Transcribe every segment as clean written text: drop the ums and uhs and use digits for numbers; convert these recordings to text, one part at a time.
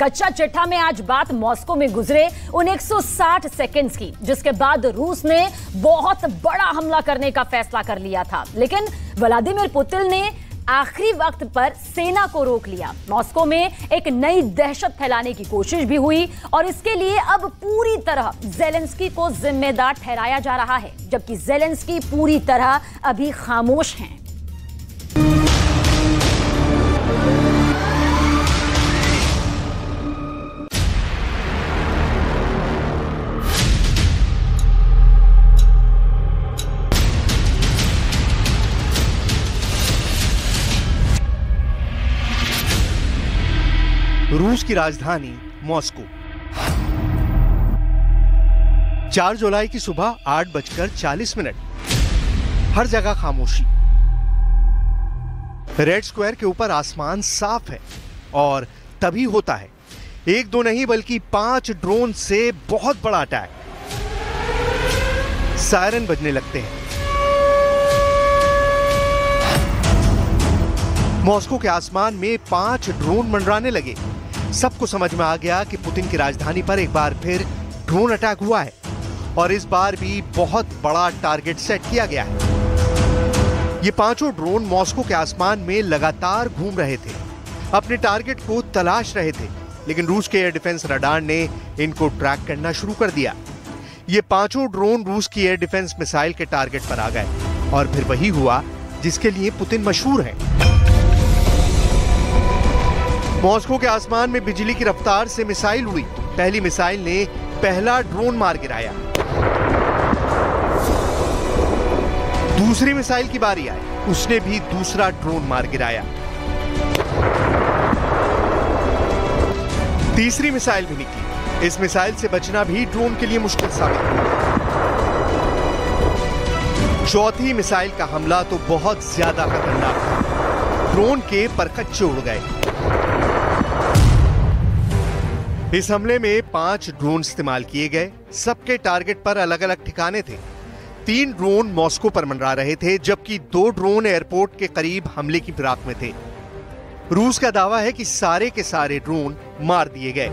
कच्चा चिट्ठा में आज बात मॉस्को में गुजरे उन 160 सेकंड्स की, जिसके बाद रूस ने बहुत बड़ा हमला करने का फैसला कर लिया था। लेकिन व्लादिमीर पुतिन ने आखिरी वक्त पर सेना को रोक लिया। मॉस्को में एक नई दहशत फैलाने की कोशिश भी हुई और इसके लिए अब पूरी तरह ज़ेलेंस्की को जिम्मेदार ठहराया जा रहा है, जबकि ज़ेलेंस्की पूरी तरह अभी खामोश हैं। रूस की राजधानी मॉस्को। 4 जुलाई की सुबह 8:40। हर जगह खामोशी। रेड स्क्वायर के ऊपर आसमान साफ है और तभी होता है 1-2 नहीं बल्कि 5 ड्रोन से बहुत बड़ा अटैक। सायरन बजने लगते हैं। मॉस्को के आसमान में 5 ड्रोन मंडराने लगे। सबको समझ में आ गया कि पुतिन की राजधानी पर एक बार फिर ड्रोन अटैक हुआ है और इस बार भी बहुत बड़ा टारगेट सेट किया गया है। ये 5 ड्रोन मॉस्को के आसमान में लगातार घूम रहे थे, अपने टारगेट को तलाश रहे थे, लेकिन रूस के एयर डिफेंस रडार ने इनको ट्रैक करना शुरू कर दिया। ये 5 ड्रोन रूस की एयर डिफेंस मिसाइल के टारगेट पर आ गए और फिर वही हुआ जिसके लिए पुतिन मशहूर है। मॉस्को के आसमान में बिजली की रफ्तार से मिसाइल उड़ी। पहली मिसाइल ने पहला ड्रोन मार गिराया। दूसरी मिसाइल की बारी आई, उसने भी दूसरा ड्रोन मार गिराया। तीसरी मिसाइल भी निकली। इस मिसाइल से बचना भी ड्रोन के लिए मुश्किल साबित हुआ। चौथी मिसाइल का हमला तो बहुत ज्यादा खतरनाक था। ड्रोन के परखच्चे उड़ गए। इस हमले में 5 ड्रोन इस्तेमाल किए गए। सबके टारगेट पर अलग अलग ठिकाने थे। 3 ड्रोन मॉस्को पर मंडरा रहे थे, जबकि 2 ड्रोन एयरपोर्ट के करीब हमले की फिराक में थे। रूस का दावा है कि सारे के सारे ड्रोन मार दिए गए।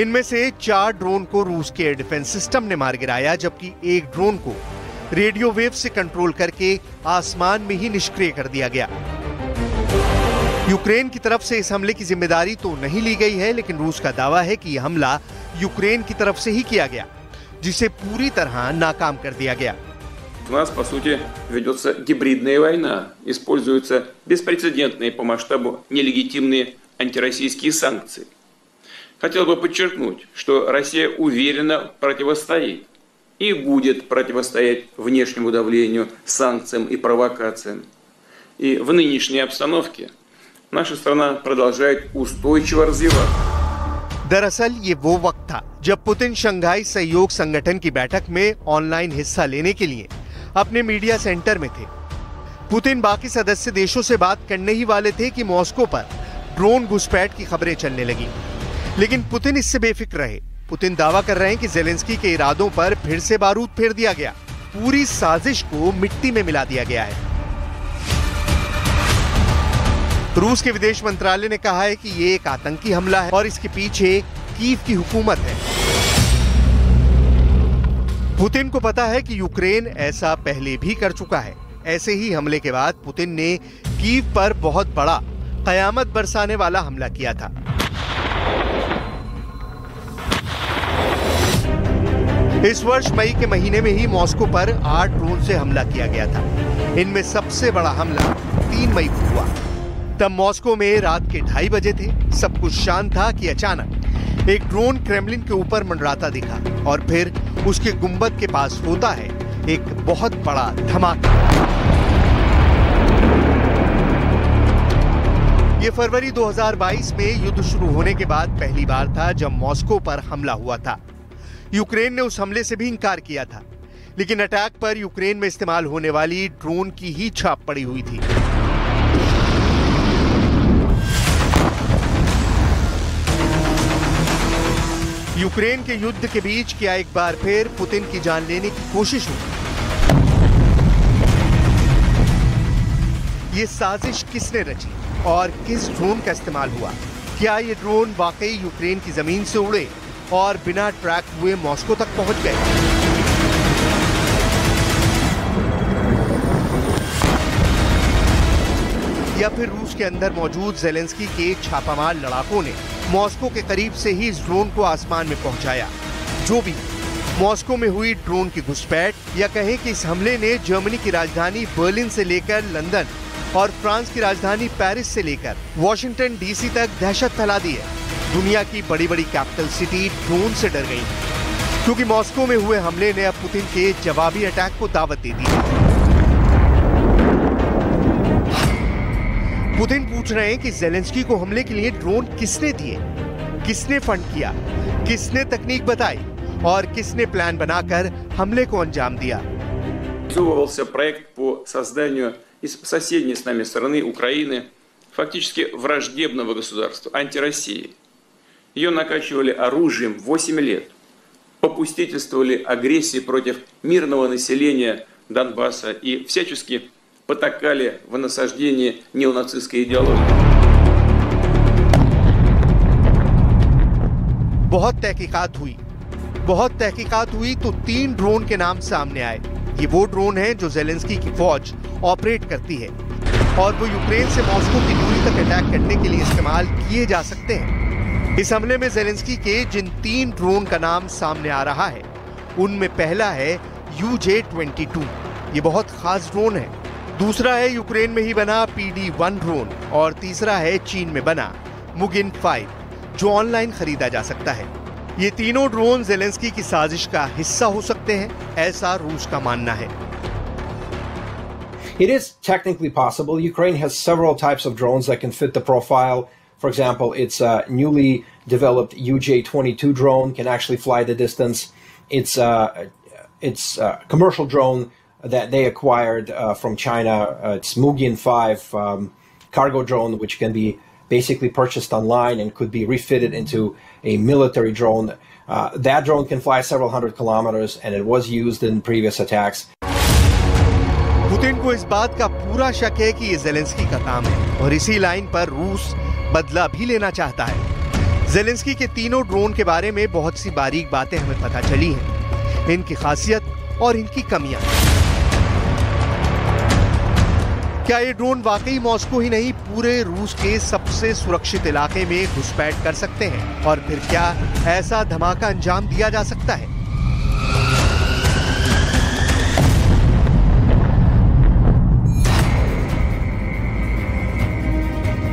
इनमें से 4 ड्रोन को रूस के एयर डिफेंस सिस्टम ने मार गिराया, जबकि 1 ड्रोन को रेडियो वेव से कंट्रोल करके आसमान में ही निष्क्रिय कर दिया गया। यूक्रेन की तरफ से इस हमले की जिम्मेदारी तो नहीं ली गई है, लेकिन रूस का दावा है कि यह हमला यूक्रेन की तरफ से ही किया गया, जिसे पूरी तरह नाकाम कर दिया गया। У нас, по сути, ведется гибридная война. Используются беспрецедентные по масштабу нелегитимные антироссийские санкции. Хотел бы подчеркнуть, что Россия уверенно противостоит и будет противостоять внешнему давлению, санкциям и провокациям. И в нынешней обстановке наша страна продолжает устойчиво развиваться। दरअसल ये वो वक्त था जब पुतिन शंघाई सहयोग संगठन की बैठक में ऑनलाइन हिस्सा लेने के लिए अपने मीडिया सेंटर में थे। पुतिन बाकी सदस्य देशों से बात करने ही वाले थे कि मॉस्को पर ड्रोन घुसपैठ की खबरें चलने लगी, लेकिन पुतिन इससे बेफिक्र रहे। पुतिन दावा कर रहे हैं कि ज़ेलेंस्की के इरादों पर फिर से बारूद फेर दिया गया, पूरी साजिश को मिट्टी में मिला दिया गया है। रूस के विदेश मंत्रालय ने कहा है कि ये एक आतंकी हमला है और इसके पीछे कीव की हुकूमत है। पुतिन को पता है कि यूक्रेन ऐसा पहले भी कर चुका है। ऐसे ही हमले के बाद पुतिन ने कीव पर बहुत बड़ा कयामत बरसाने वाला हमला किया था। इस वर्ष मई के महीने में ही मॉस्को पर 8 ड्रोन से हमला किया गया था। इनमें सबसे बड़ा हमला 3 मई को हुआ। तब मॉस्को में रात के 2:30 बजे थे। सब कुछ शांत था कि अचानक एक ड्रोन क्रेमलिन के ऊपर मंडराता दिखा और फिर उसके गुंबद के पास होता है एक बहुत बड़ा धमाका। ये फरवरी 2022 में युद्ध शुरू होने के बाद पहली बार था जब मॉस्को पर हमला हुआ था। यूक्रेन ने उस हमले से भी इंकार किया था, लेकिन अटैक पर यूक्रेन में इस्तेमाल होने वाली ड्रोन की ही छाप पड़ी हुई थी। यूक्रेन के युद्ध के बीच क्या एक बार फिर पुतिन की जान लेने की कोशिश हुई? ये साजिश किसने रची और किस ड्रोन का इस्तेमाल हुआ? क्या ये ड्रोन वाकई यूक्रेन की जमीन से उड़े और बिना ट्रैक हुए मॉस्को तक पहुंच गए? या फिर रूस के अंदर मौजूद ज़ेलेंस्की के छापामार लड़ाकों ने मॉस्को के करीब से ही इस ड्रोन को आसमान में पहुंचाया? जो भी मॉस्को में हुई ड्रोन की घुसपैठ, या कहें कि इस हमले ने जर्मनी की राजधानी बर्लिन से लेकर लंदन और फ्रांस की राजधानी पेरिस से लेकर वॉशिंगटन डीसी तक दहशत फैला दी है। दुनिया की बड़ी बड़ी कैपिटल सिटी ड्रोन से डर गई है, क्योंकि मॉस्को में हुए हमले ने अब पुतिन के जवाबी अटैक को दावत दे दी है। पुतिन पूछ रहे हैं कि ज़ेलेंस्की को हमले के लिए ड्रोन किसने दिए, किसने फंड किया, किसने तकनीक बताई और किसने प्लान बनाकर हमले को अंजाम दिया। Реализовывался проект по созданию из соседней с нами страны Украины фактически враждебного государства, антироссии. Ее накачивали оружием 8 лет, попустительствовали агрессии против мирного населения Донбасса и всячески потакали в насаждении неонацистской идеологии. बहुत तहकीकात हुई तो 3 ड्रोन के नाम सामने आए। ये वो ड्रोन हैं जो ज़ेलेंस्की की फौज ऑपरेट करती है और वो यूक्रेन से मॉस्को की दूरी तक अटैक करने के लिए इस्तेमाल किए जा सकते हैं। इस हमले में ज़ेलेंस्की के जिन 3 ड्रोन का नाम सामने आ रहा है, उनमें पहला है UJ-22, ये बहुत खास ड्रोन है। दूसरा है यूक्रेन में ही बना PD-1 ड्रोन और तीसरा है चीन में बना मुगिन 5, जो ऑनलाइन खरीदा जा सकता है। ये तीनों ड्रोन ज़ेलेंस्की की साजिश का हिस्सा हो सकते हैं, ऐसा रूस का मानना है। It is technically possible. Ukraine has several types of drones that can fit the profile. For example, its newly developed UJ-22 drone can actually fly the distance. It's commercial drone that they acquired from China. It's Mugian 5 cargo drone, which can be basically purchased online and could be refitted into a military drone. That drone can fly several hundred kilometers, and it was used in previous attacks. Putin को इस बात का पूरा शक है कि ये Zelensky का काम है और इसी लाइन पर रूस बदला भी लेना चाहता है। ज़ेलेंस्की के तीनों ड्रोन के बारे में बहुत सी बारीक बातें हमें पता चली हैं, इनकी खासियत और इनकी कमियां। क्या ये ड्रोन वाकई मॉस्को ही नहीं, पूरे रूस के सबसे सुरक्षित इलाके में घुसपैठ कर सकते हैं? और फिर क्या ऐसा धमाका अंजाम दिया जा सकता है?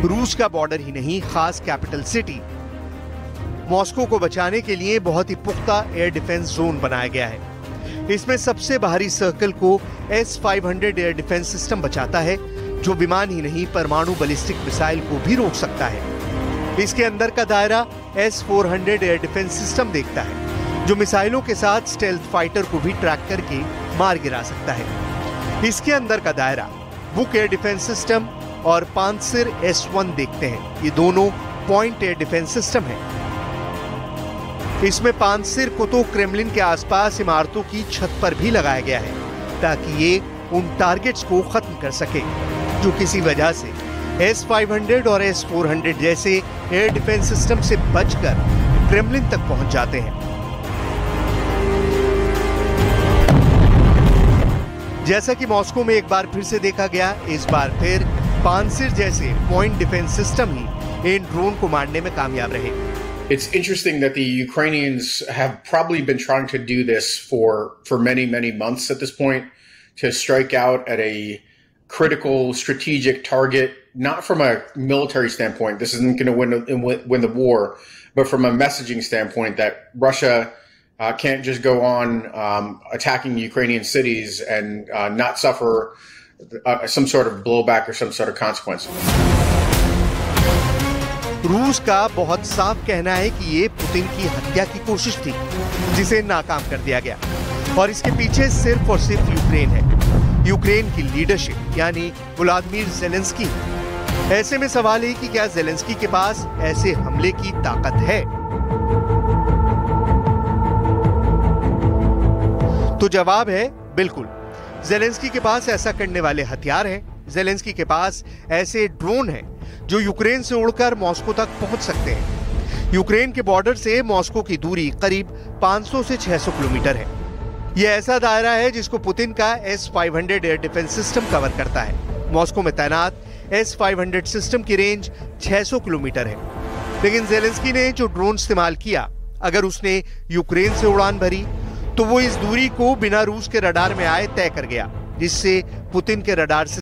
रूस का बॉर्डर ही नहीं, खास कैपिटल सिटी मॉस्को को बचाने के लिए बहुत ही पुख्ता एयर डिफेंस जोन बनाया गया है। इसमें सबसे बाहरी सर्कल को S-500 एयर डिफेंस सिस्टम बचाता है, जो विमान ही नहीं परमाणु बैलिस्टिक मिसाइल को भी रोक सकता है। इसके अंदर का दायरा S-400 एयर डिफेंस सिस्टम देखता है, जो मिसाइलों के साथ स्टेल्थ फाइटर को भी ट्रैक करके मार गिरा सकता है। इसके अंदर का दायरा बुक एयर डिफेंस सिस्टम और पांसिर S-1 देखते हैं। ये दोनों पॉइंट एयर डिफेंस सिस्टम है। इसमें पांसिर को तो क्रेमलिन के आसपास इमारतों की छत पर भी लगाया गया है, ताकि ये उन टारगेट्स को खत्म कर सके जो किसी वजह से S-500 और S-400 जैसे एयर डिफेंस सिस्टम से बचकर क्रेमलिन तक पहुंच जाते हैं। जैसा कि मॉस्को में एक बार फिर से देखा गया, इस बार फिर पांसिर जैसे पॉइंट डिफेंस सिस्टम ही इन ड्रोन को मारने में कामयाब रहे। It's interesting that the Ukrainians have probably been trying to do this for many months at this point, to strike out at a critical strategic target, not from a military standpoint. This isn't going to win the war, but from a messaging standpoint that Russia can't just go on attacking Ukrainian cities and not suffer some sort of blowback or some sort of consequence. रूस का बहुत साफ कहना है कि ये Putin की हत्या की कोशिश थी, जिसे नाकाम कर दिया गया, और इसके पीछे सिर्फ और सिर्फ यूक्रेन है, यूक्रेन की लीडरशिप यानी व्लादिमीर ज़ेलेंस्की। ऐसे में सवाल है कि क्या ज़ेलेंस्की के पास ऐसे हमले की ताकत है? तो जवाब है बिल्कुल। ज़ेलेंस्की के पास ऐसा करने वाले हथियार हैं, ज़ेलेंस्की के पास ऐसे ड्रोन हैं जो यूक्रेन से उड़कर मॉस्को तक पहुंच सकते हैं। यूक्रेन के बॉर्डर से मॉस्को की दूरी करीब 500 से 600 किलोमीटर है। यह ऐसा दायरा है जिसको पुतिन का S-500 air defence system cover करता है। मॉस्को में तैनात S-500 सिस्टम की रेंज 600 किलोमीटर है। लेकिन ज़ेलेंस्की ने जो ड्रोन इस्तेमाल किया, अगर उसने यूक्रेन से उड़ान भरी तो वो इस दूरी को बिना रूस के रडार में आए तय कर गया, जिससे पुतिन के रडार से